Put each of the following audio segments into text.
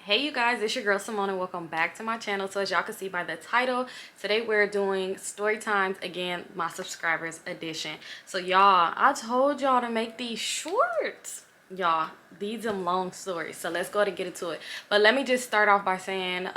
Hey you guys, it's your girl Symone and welcome back to my channel. So as y'all can see by the title, today we're doing story times again, my subscribers edition. So y'all, I told y'all to make these shorts. Y'all, these are long stories. So let's go ahead and get into it. But let me just start off by saying,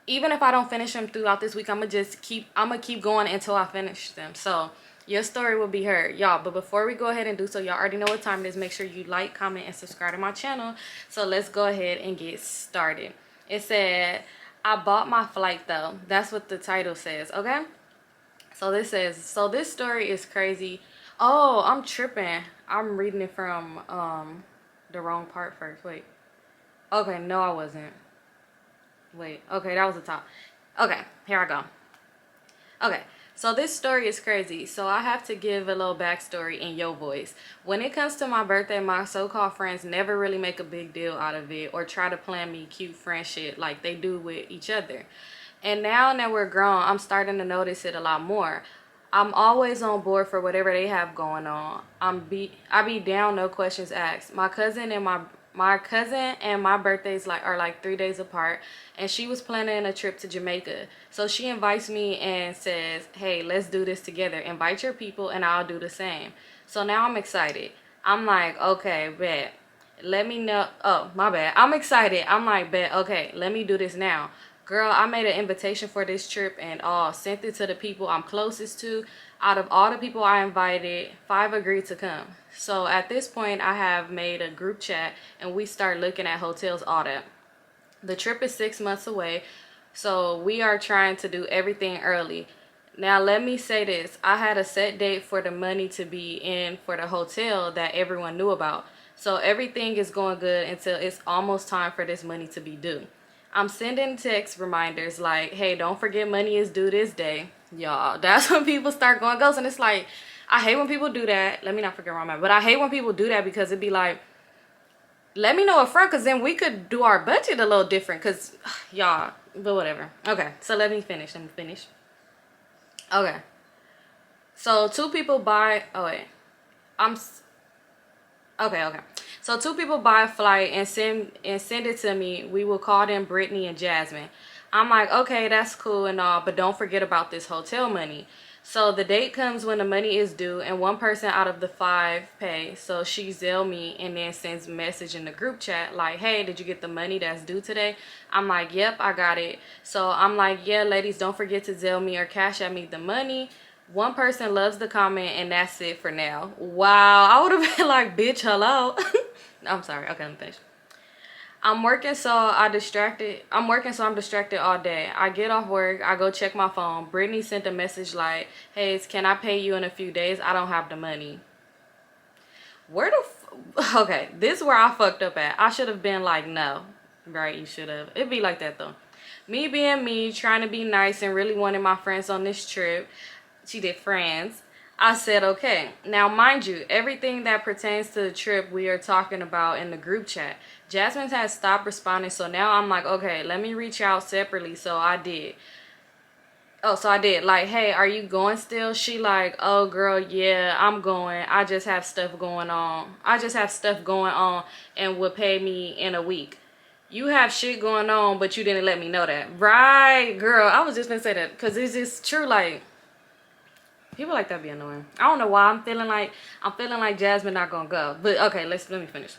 even if I don't finish them throughout this week, I'm gonna keep going until I finish them. So your story will be heard, y'all. But before we go ahead and do so, y'all already know what time it is. Make sure you like, comment, and subscribe to my channel. So let's go ahead and get started. It said, I bought my flight though. That's what the title says, okay? So this says, so this story is crazy. Oh, I'm tripping. I'm reading it from the wrong part first. Wait. Okay, no, I wasn't. Wait, okay, that was the top. Okay, here I go. Okay, so this story is crazy. So I have to give a little backstory in your voice. When it comes to my birthday, my so-called friends never really make a big deal out of it or try to plan me cute friend shit like they do with each other. And now that we're grown, I'm starting to notice it a lot more. I'm always on board for whatever they have going on. I be down, no questions asked. My cousin and my birthdays are like 3 days apart, and she was planning a trip to Jamaica. So she invites me and says, hey, let's do this together. Invite your people and I'll do the same. So now I'm excited. I'm like, okay, bet. Let me know. Oh, my bad. I'm excited. I'm like, bet. Okay, let me do this now. Girl, I made an invitation for this trip and sent it to the people I'm closest to. Out of all the people I invited, 5 agreed to come. So at this point, I have made a group chat and we start looking at hotels, all that. The trip is 6 months away, so we are trying to do everything early. Now, let me say this. I had a set date for the money to be in for the hotel that everyone knew about. So everything is going good until it's almost time for this money to be due. I'm sending text reminders like, hey, don't forget money is due this day. Y'all, that's when people start going ghost. And it's like, I hate when people do that. Let me not forget where I'm at. But I hate when people do that because it'd be like, let me know up front because then we could do our budget a little different. Because, y'all, but whatever. Okay, so let me finish. Okay. So two people buy, oh wait. Okay. So two people buy a flight and send it to me. We will call them Brittany and Jasmine. I'm like, okay, that's cool and all, but don't forget about this hotel money. So the date comes when the money is due and one person out of the 5 pay. So she Zelle me and then sends a message in the group chat like, hey, did you get the money that's due today? I'm like, yep, I got it. So I'm like, yeah, ladies, don't forget to Zelle me or cash at me the money. One person loves the comment and that's it for now. Wow, I would have been like, bitch, hello. I'm sorry. Okay, I'm finished. I'm working so I'm distracted all day. I get off work, I go check my phone. Brittany sent a message like, hey, can I pay you in a few days? I don't have the money. Okay, this is where I fucked up at. I should have been like, no. Right, you should have. It'd be like that though. Me being me, trying to be nice and really wanting my friends on this trip. She did friends. I said, okay. Now, mind you, everything that pertains to the trip we are talking about in the group chat. Jasmine has stopped responding, so now I'm like, okay, let me reach out separately. So I did. Like, hey, are you going still? She like, oh, girl, yeah, I'm going. I just have stuff going on and will pay me in a week. You have shit going on, but you didn't let me know that. Right, girl. I was just gonna say that because it's just true, like, people like that be annoying. I don't know why I'm feeling like Jasmine not gonna go. But okay, let me finish.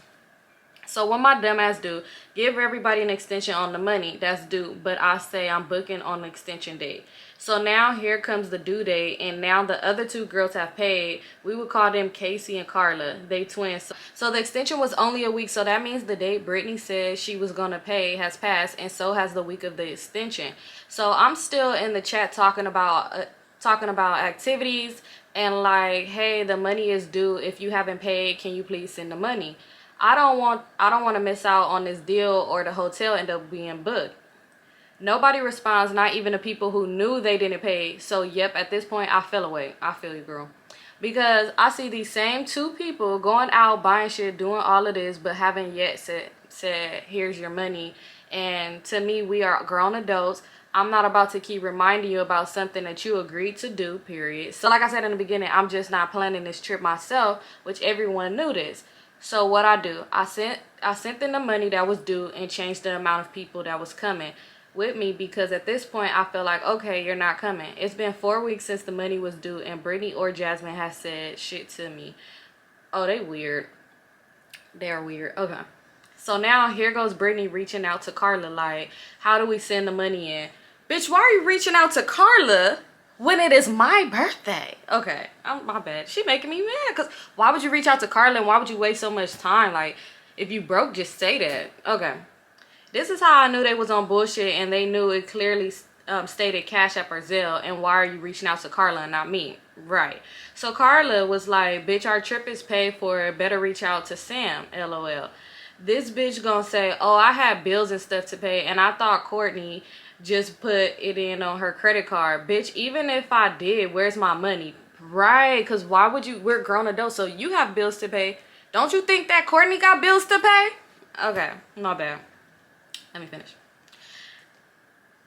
So what my dumb ass do, give everybody an extension on the money that's due, but I say I'm booking on the extension date. So now here comes the due date, and now the other 2 girls have paid. We would call them Casey and Carla. They twins. So the extension was only a week, so that means the date Brittany said she was gonna pay has passed, and so has the week of the extension. So I'm still in the chat talking about activities and like, hey, the money is due. If you haven't paid, can you please send the money? I don't want to miss out on this deal or the hotel end up being booked. Nobody responds, not even the people who knew they didn't pay. So yep, at this point I fell away. I feel you, girl. Because I see these same 2 people going out buying shit, doing all of this, but haven't yet said here's your money. And to me, we are grown adults. I'm not about to keep reminding you about something that you agreed to do, period. So like I said in the beginning, I'm just not planning this trip myself, which everyone knew this. So what I do, I sent them the money that was due and changed the amount of people that was coming with me, because at this point I feel like, okay, you're not coming. It's been 4 weeks since the money was due, and Brittany or Jasmine has said shit to me. Oh, they weird. They're weird. Okay. So now here goes Brittany reaching out to Carla like, how do we send the money in? Bitch, why are you reaching out to Carla when it is my birthday? Okay, my bad. She making me mad, because why would you reach out to Carla and why would you waste so much time? Like, if you broke, just say that. Okay. This is how I knew they was on bullshit, and they knew it clearly stated Cash App or Zelle, and why are you reaching out to Carla and not me? Right. So Carla was like, bitch, our trip is paid for. Better reach out to Sam, LOL. This bitch gonna say, oh, I had bills and stuff to pay, and I thought Courtney just put it in on her credit card. Bitch, even if I did, where's my money? Right, because why would you? We're grown adults, so you have bills to pay. Don't you think that Courtney got bills to pay? Okay, not bad. Let me finish.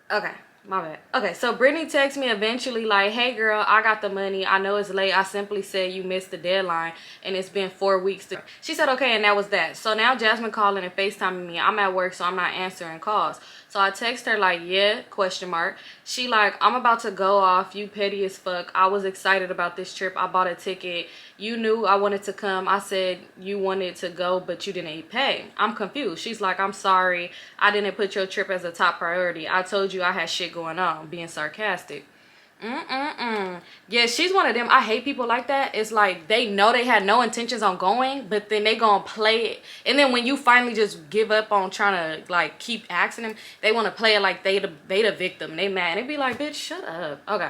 Okay, my bad. Okay, so Brittany texts me eventually like, hey girl, I got the money. I know it's late. I simply said you missed the deadline and it's been 4 weeks. She said okay, and that was that. So now Jasmine calling and FaceTiming me. I'm at work, so I'm not answering calls. So I text her like, yeah, question mark. She like, I'm about to go off. You petty as fuck. I was excited about this trip. I bought a ticket. You knew I wanted to come. I said you wanted to go, but you didn't pay. I'm confused. She's like, I'm sorry. I didn't put your trip as a top priority. I told you I had shit going on. Being sarcastic. Yeah, she's one of them. I hate people like that. It's like they know they had no intentions on going, but then they gonna play it. And then when you finally just give up on trying to like keep asking them, they want to play it like they the victim. They mad. They be like, bitch, shut up. Okay.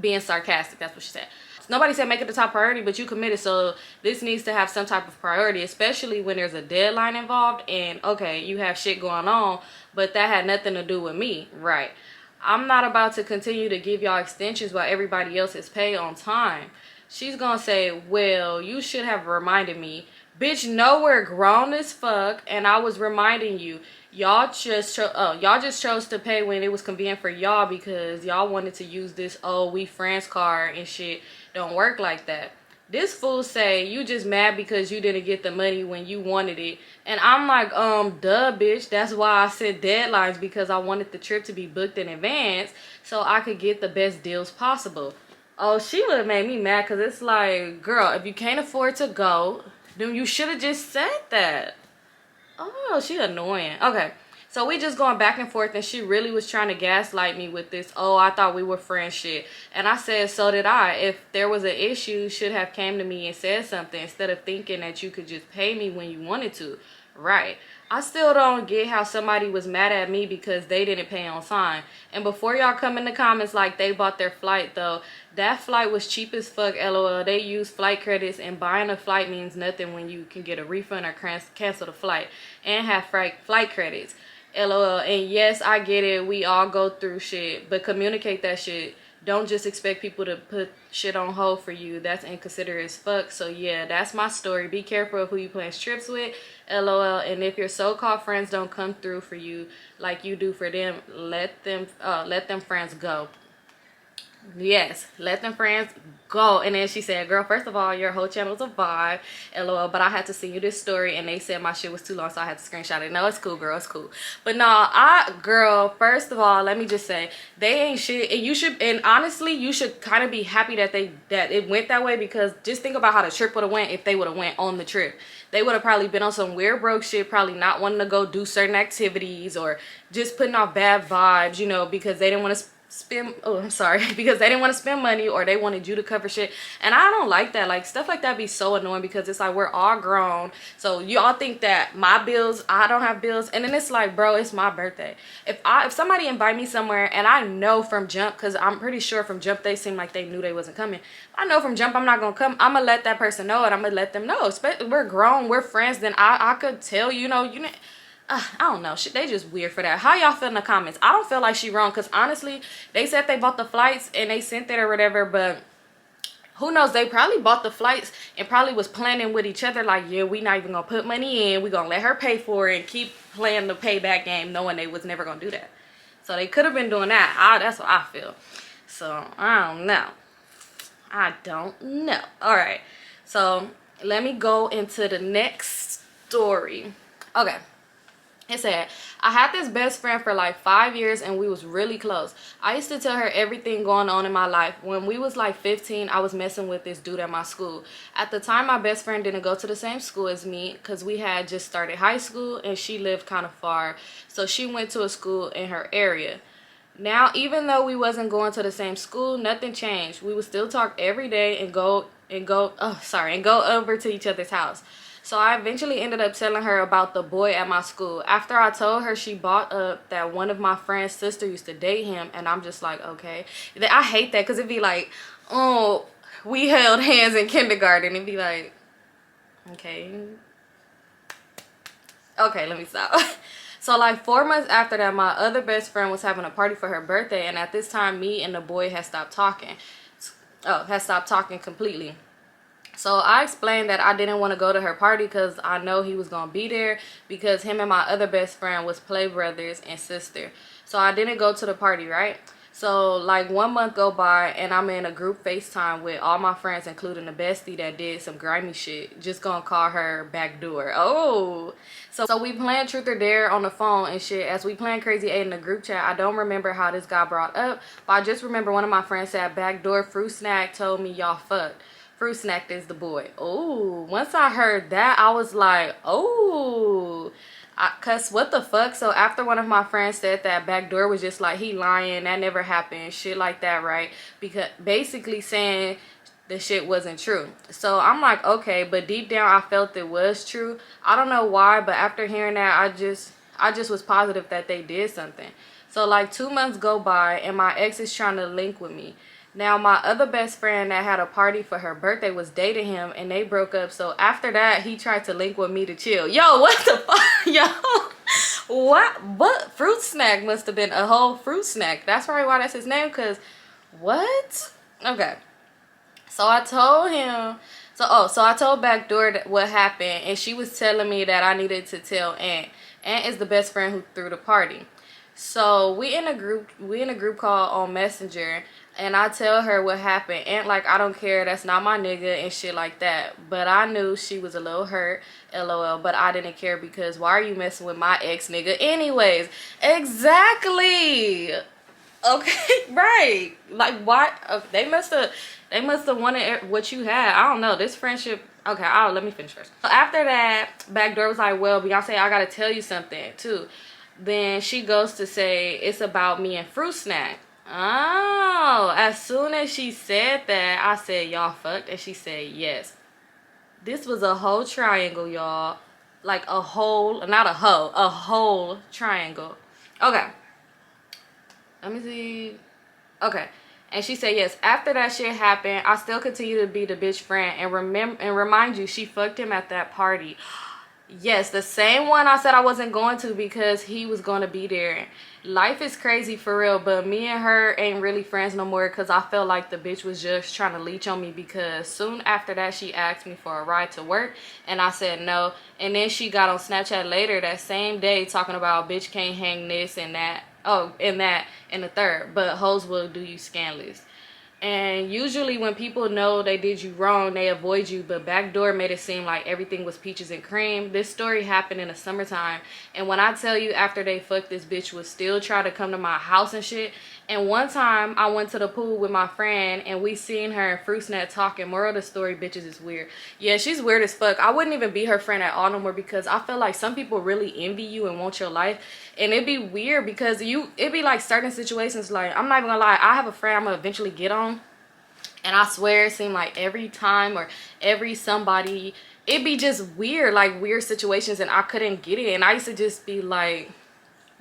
Being sarcastic. That's what she said. Nobody said make it the top priority, but you committed, so this needs to have some type of priority, especially when there's a deadline involved. And okay, you have shit going on, but that had nothing to do with me. Right. I'm not about to continue to give y'all extensions while everybody else is paid on time. She's gonna say, well, you should have reminded me. Bitch, no, we're grown as fuck, and I was reminding you. Y'all just chose to pay when it was convenient for y'all because y'all wanted to use this oh we friends card and shit. Don't work like that. This fool say you just mad because you didn't get the money when you wanted it. And I'm like, duh, bitch. That's why I set deadlines, because I wanted the trip to be booked in advance so I could get the best deals possible. Oh, she would have made me mad, because it's like, girl, if you can't afford to go, then you should have just said that. Oh, she annoying. Okay. So we just going back and forth, and she really was trying to gaslight me with this, oh, I thought we were friends shit. And I said, so did I. If there was an issue, you should have came to me and said something instead of thinking that you could just pay me when you wanted to. Right. I still don't get how somebody was mad at me because they didn't pay on time. And before y'all come in the comments like they bought their flight, though, that flight was cheap as fuck, LOL. They use flight credits, and buying a flight means nothing when you can get a refund or cancel the flight and have flight credits. LOL. And yes, I get it. We all go through shit, but communicate that shit. Don't just expect people to put shit on hold for you. That's inconsiderate as fuck. So yeah, that's my story. Be careful of who you plan trips with. LOL. And if your so-called friends don't come through for you like you do for them, let them friends go. Yes, let them friends go. And then she said, girl, first of all, your whole channel is a vibe, LOL, but I had to send you this story and they said my shit was too long, so I had to screenshot it. No, it's cool, girl, it's cool. But no, girl, first of all, let me just say, they ain't shit. And you should, and honestly, you should kind of be happy that it went that way, because just think about how the trip would have went if they would have went on the trip. They would have probably been on some weird broke shit, probably not wanting to go do certain activities or just putting off bad vibes, you know, because they didn't want to because they didn't want to spend money, or they wanted you to cover shit. And I don't like that. Like, stuff like that be so annoying, because it's like we're all grown, so y'all think that my bills, I don't have bills. And then it's like, bro, it's my birthday. If somebody invite me somewhere and I know from jump, because I'm pretty sure from jump they seemed like they knew they wasn't coming, I know from jump I'm not gonna come, I'm gonna let that person know, and I'm gonna let them know. Especially we're grown, we're friends, then I could tell, you know, I don't know. They just weird for that. How y'all feel in the comments? I don't feel like she wrong, because honestly, they said they bought the flights and they sent it or whatever, but who knows? They probably bought the flights and probably was planning with each other like, yeah, we not even gonna put money in, we gonna let her pay for it and keep playing the payback game, knowing they was never gonna do that. So they could have been doing that. That's what I feel. So I don't know. All right. So let me go into the next story. Okay. It said, I had this best friend for like 5 years and we was really close. I used to tell her everything going on in my life. When we was like 15, I was messing with this dude at my school. At the time, my best friend didn't go to the same school as me because we had just started high school and she lived kind of far. So she went to a school in her area. Now, even though we wasn't going to the same school, nothing changed. We would still talk every day and go over to each other's house. So I eventually ended up telling her about the boy at my school. After I told her, she brought up that one of my friend's sister used to date him, and I'm just like, okay. I hate that because it'd be like, oh, we held hands in kindergarten. It'd be like, okay, let me stop. So like 4 months after that, my other best friend was having a party for her birthday, and at this time, me and the boy had stopped talking. Completely. So I explained that I didn't want to go to her party because I know he was going to be there because him and my other best friend was play brothers and sister. So I didn't go to the party, right? So like 1 month go by and I'm in a group FaceTime with all my friends, including the bestie that did some grimy shit. Just gonna call her backdoor. Oh. So we playing truth or dare on the phone and shit. As we playing Crazy 8 in the group chat, I don't remember how this got brought up, but I just remember one of my friends said backdoor fruit snack told me y'all fucked. Fruit snack is the boy. Oh, once I heard that, I was like, oh, cause what the fuck? So after one of my friends said that backdoor was just like, he lying, that never happened, shit like that, right? Because basically saying the shit wasn't true. So I'm like, okay, but deep down I felt it was true. I don't know why, but after hearing that, I just was positive that they did something. So like 2 months go by and my ex is trying to link with me. Now, my other best friend that had a party for her birthday was dating him, and they broke up. So after that, he tried to link with me to chill. Yo, what the fuck? Yo, what? Fruit snack must have been a whole fruit snack. That's probably why that's his name, because what? Okay. So I told him, so I told Backdoor what happened, and she was telling me that I needed to tell Aunt. Aunt is the best friend who threw the party. So we in a group call on Messenger, and I tell her what happened. And like, I don't care, that's not my nigga and shit like that. But I knew she was a little hurt, LOL. But I didn't care because why are you messing with my ex nigga anyways? Exactly. Okay, right. Like, why? They must have wanted what you had. I don't know. This friendship. Okay, let me finish first. So after that, Backdoor was like, well, Beyonce, I gotta tell you something too. Then she goes to say it's about me and Fruit Snack. Oh, as soon as she said that, I said, y'all fucked? And she said, yes. This was a whole triangle, y'all. Like a whole, not a hoe, a whole triangle. Okay. Let me see. Okay. And she said, yes, after that shit happened, I still continue to be the bitch friend. And remind you, she fucked him at that party. Yes, the same one I said I wasn't going to because he was going to be there. Life is crazy for real, but me and her ain't really friends no more because I felt like the bitch was just trying to leech on me because soon after that she asked me for a ride to work and I said no. And then she got on Snapchat later that same day talking about bitch can't hang this and that. Oh, and that and the third, but hoes will do you scandalous. And usually when people know they did you wrong, they avoid you. But Backdoor made it seem like everything was peaches and cream. This story happened in the summertime. And when I tell you after they fucked, this bitch would still try to come to my house and shit. And one time I went to the pool with my friend and we seen her and Fruit Snack talking. Moral of the story, bitches is weird. Yeah, she's weird as fuck. I wouldn't even be her friend at all no more because I feel like some people really envy you and want your life. And it'd be weird because it'd be like certain situations, like, I'm not even gonna lie, I have a friend I'm gonna eventually get on. And I swear it seemed like every time or every somebody, it'd be just weird, like weird situations and I couldn't get it. And I used to just be like,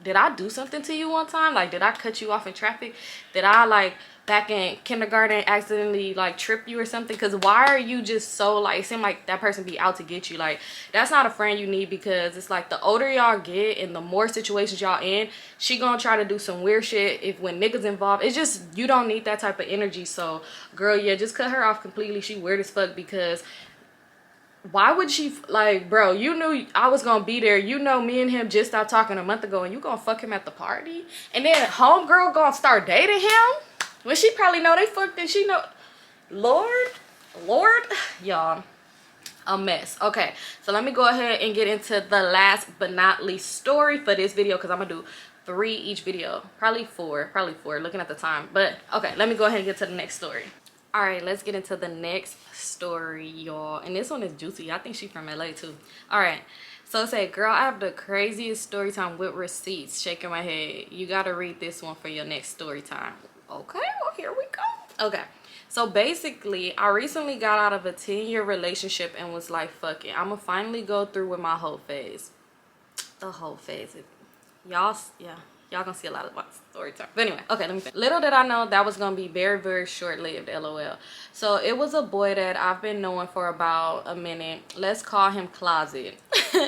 did I do something to you one time? Like, did I cut you off in traffic? Did I, like, back in kindergarten accidentally, like, trip you or something? Because why are you just so, like, it seemed like that person be out to get you. Like, that's not a friend you need because it's like the older y'all get and the more situations y'all in, she gonna try to do some weird shit if when niggas involved. It's just, you don't need that type of energy. So, girl, yeah, just cut her off completely. She weird as fuck because why would she, like, bro, you knew I was gonna be there. You know me and him just stopped talking a month ago and you gonna fuck him at the party? And then homegirl gonna start dating him? When she probably know they fucked and she know, Lord, y'all. a mess. Okay, so let me go ahead and get into the last but not least story for this video, because I'm gonna do 3 each video, probably four looking at the time. But okay, let me go ahead and get to the next story. All right, let's get into the next story, y'all, and this one is juicy. I think she's from LA too. All right, so it said, girl, I have the craziest story time with receipts. Shaking my head. You gotta read this one for your next story time. Okay, well, here we go. Okay, so basically, I recently got out of a 10-year relationship and was like, fuck it, I'm gonna finally go through with my whole phase. The whole phase. Y'all, yeah, y'all gonna see a lot of my story time. But anyway, okay, let me finish. Little did I know that was gonna be very, very short-lived, LOL. So it was a boy that I've been knowing for about a minute. Let's call him Closet.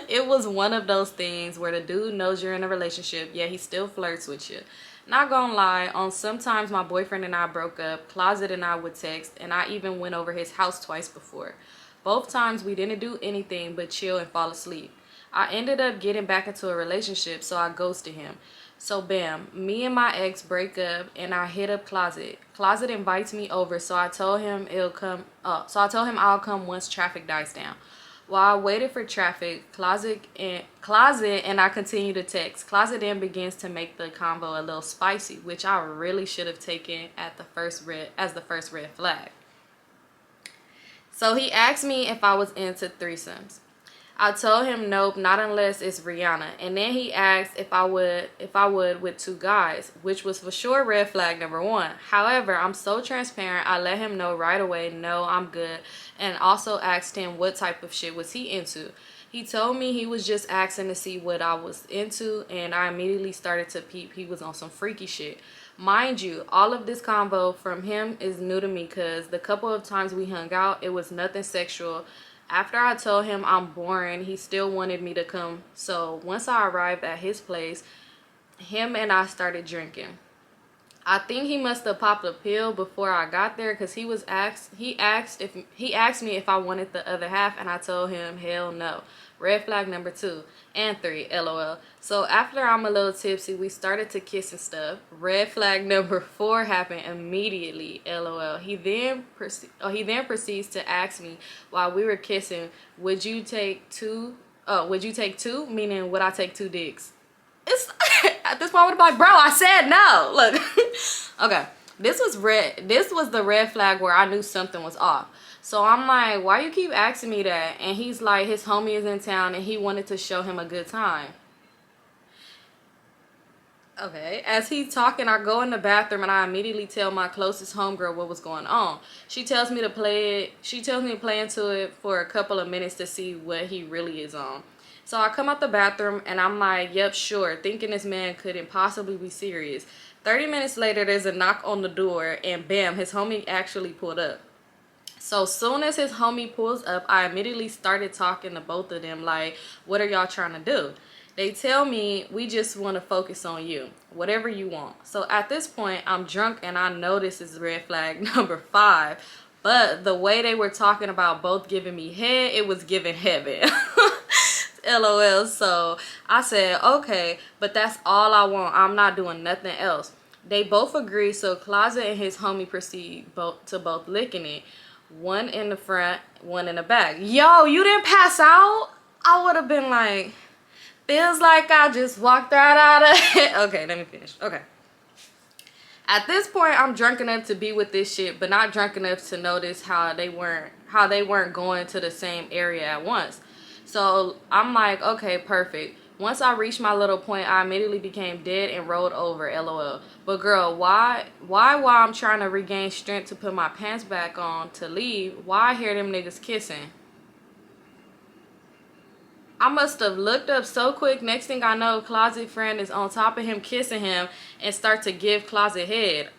It was one of those things where the dude knows you're in a relationship, yet he still flirts with you. Not gonna lie, on sometimes my boyfriend and I broke up, Closet and I would text, and I even went over his house twice before. Both times we didn't do anything but chill and fall asleep. I ended up getting back into a relationship, so I ghosted him. So bam, me and my ex break up, and I hit up Closet. Closet invites me over, so I told him I'll come once traffic dies down. While I waited for traffic, Closet and I continue to text. Closet then begins to make the convo a little spicy, which I really should have taken as the first red flag. So he asked me if I was into threesomes. I told him nope, not unless it's Rihanna. And then he asked if I would with 2 guys, which was for sure red flag number 1. However, I'm so transparent, I let him know right away, no, I'm good. And also asked him what type of shit was he into. He told me he was just asking to see what I was into, and I immediately started to peep he was on some freaky shit. Mind you, all of this convo from him is new to me, because the couple of times we hung out, it was nothing sexual. After I told him I'm boring, he still wanted me to come. So once I arrived at his place, him and I started drinking. I think he must have popped a pill before I got there, because he asked me if I wanted the other half, and I told him hell no. Red flag number 2 and 3, LOL. So after I'm a little tipsy, we started to kiss and stuff. Red flag number 4 happened immediately, LOL. He then proceeds to ask me while we were kissing, would you take 2? Would you take 2? Meaning, would I take 2 dicks? It's at this point, I'm like, bro, I said no. Look, okay, this was the red flag where I knew something was off. So I'm like, why you keep asking me that? And he's like, his homie is in town and he wanted to show him a good time. Okay, as he's talking, I go in the bathroom and I immediately tell my closest homegirl what was going on. She tells me to play into it for a couple of minutes to see what he really is on. So I come out the bathroom and I'm like, yep, sure, thinking this man couldn't possibly be serious. 30 minutes later, there's a knock on the door and bam, his homie actually pulled up. So soon as his homie pulls up, I immediately started talking to both of them like, what are y'all trying to do? They tell me, we just want to focus on you, whatever you want. So at this point, I'm drunk and I know this is red flag number 5. But the way they were talking about both giving me head, it was giving heaven. LOL. So I said, okay, but that's all I want. I'm not doing nothing else. They both agree, so Closet and his homie proceed both licking it. One in the front, one in the back. Yo, you didn't pass out? I would have been like, feels like I just walked right out of it. Okay, let me finish. Okay. At this point, I'm drunk enough to be with this shit, but not drunk enough to notice how they weren't going to the same area at once. So I'm like, okay, perfect. Once I reached my little point, I immediately became dead and rolled over, LOL. But girl, why while I'm trying to regain strength to put my pants back on to leave, why I hear them niggas kissing? I must have looked up so quick. Next thing I know, Closet friend is on top of him kissing him and start to give Closet head.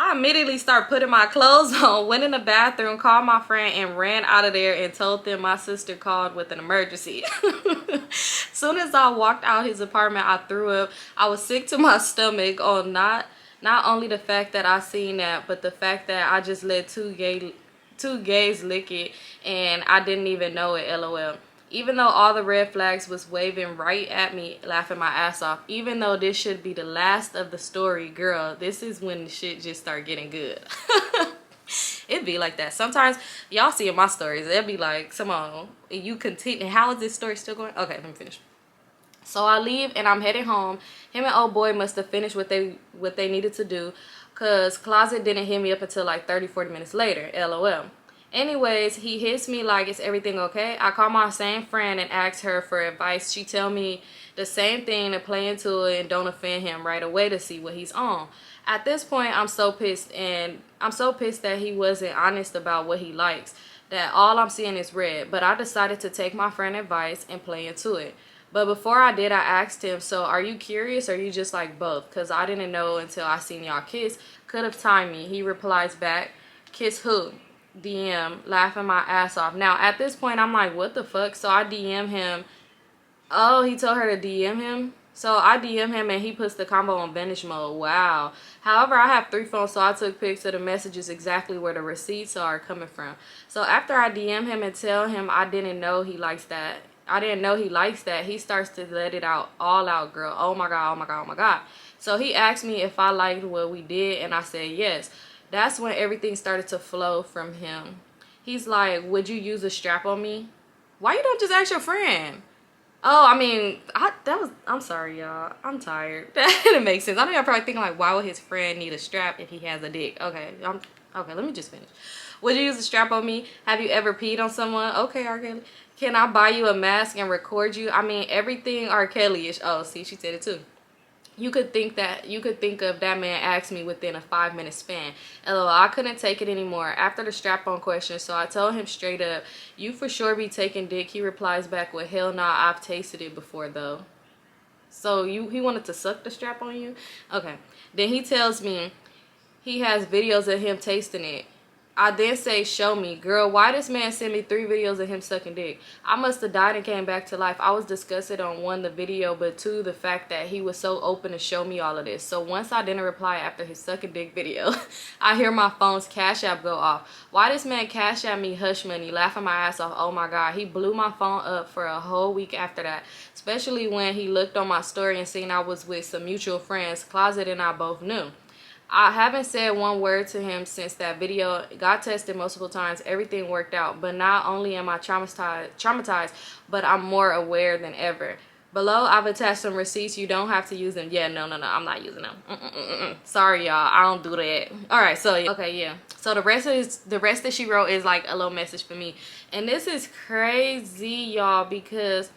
I immediately start putting my clothes on, went in the bathroom, called my friend, and ran out of there and told them my sister called with an emergency. Soon as I walked out his apartment, I threw up. I was sick to my stomach on not only the fact that I seen that, but the fact that I just let two gays lick it and I didn't even know it, LOL. Even though all the red flags was waving right at me, laughing my ass off. Even though this should be the last of the story, girl, this is when the shit just start getting good. It be like that. Sometimes y'all see in my stories, it'll be like, Symone, you continue. How is this story still going? Okay, let me finish. So I leave and I'm heading home. Him and old boy must have finished what they needed to do, cause Closet didn't hit me up until like 30-40 minutes later. LOL. Anyways, he hits me like, is everything okay? I call my same friend and ask her for advice. She tell me the same thing to play into it and don't offend him right away to see what he's on. At this point, I'm so pissed, and I'm so pissed that he wasn't honest about what he likes, that all I'm seeing is red. But I decided to take my friend's advice and play into it. But before I did, I asked him, so are you curious or you just like both? Because I didn't know until I seen y'all kiss. Could have timed me. He replies back, kiss who? DM, laughing my ass off. Now, at this point, I'm like, what the fuck? So I DM him. Oh, he told her to DM him? So I DM him and he puts the combo on vanish mode. Wow. However, I have 3 phones, so I took pics of the messages exactly where the receipts are coming from. So after I DM him and tell him I didn't know he likes that, he starts to let it out, all out, girl. Oh my God, oh my God, oh my God. So he asked me if I liked what we did, and I said yes. That's when everything started to flow from him. He's like, would you use a strap on me? Why you don't just ask your friend? Oh, I mean, I'm sorry, y'all. I'm tired. That didn't make sense. I know y'all probably thinking like, why would his friend need a strap if he has a dick? Okay, okay, let me just finish. Would you use a strap on me? Have you ever peed on someone? Okay, R. Kelly. Can I buy you a mask and record you? I mean, everything R. Kelly-ish. Oh, see, she said it too. You could think of that man asked me within a 5-minute span. LOL, I couldn't take it anymore after the strap-on question, so I told him straight up, you for sure be taking dick. He replies back with, hell nah, I've tasted it before though. So he wanted to suck the strap on you? Okay. Then he tells me he has videos of him tasting it. I then say, show me. Girl, why this man send me 3 videos of him sucking dick? I must have died and came back to life. I was disgusted on 1, the video, but 2, the fact that he was so open to show me all of this. So once I didn't reply after his sucking dick video, I hear my phone's Cash App go off. Why this man Cash App me hush money, laughing my ass off? Oh my God, he blew my phone up for a whole week after that. Especially when he looked on my story and seen I was with some mutual friends. Closet and I both knew. I haven't said 1 word to him since that video. Got tested multiple times. Everything worked out. But not only am I traumatized, but I'm more aware than ever. Below, I've attached some receipts. You don't have to use them. Yeah, no. I'm not using them. Sorry, y'all. I don't do that. All right, so, okay, yeah. So the rest that she wrote is like a little message for me. And this is crazy, y'all, because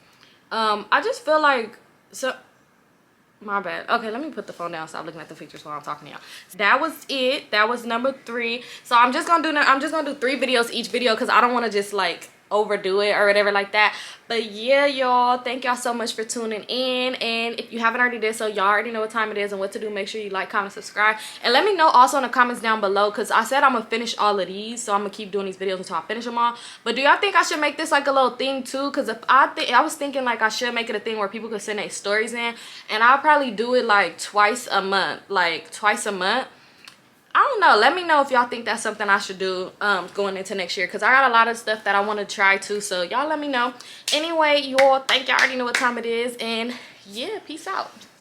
I just feel like... My bad. Okay, let me put the phone down. Stop looking at the pictures while I'm talking to y'all. That was it. That was number 3. So I'm just gonna do 3 videos each video because I don't want to just like overdo it or whatever like that. But yeah, y'all, thank y'all so much for tuning in. And if you haven't already did so, y'all already know what time it is and what to do. Make sure you like, comment, subscribe, and let me know also in the comments down below, because I said I'm gonna finish all of these, so I'm gonna keep doing these videos until I finish them all. But do y'all think I should make this like a little thing too? Because if I was thinking like I should make it a thing where people could send their stories in, and I'll probably do it like twice a month. I don't know. Let me know if y'all think that's something I should do going into next year, because I got a lot of stuff that I want to try too. So y'all let me know. Anyway, y'all, thank y'all already know what time it is. And yeah, peace out.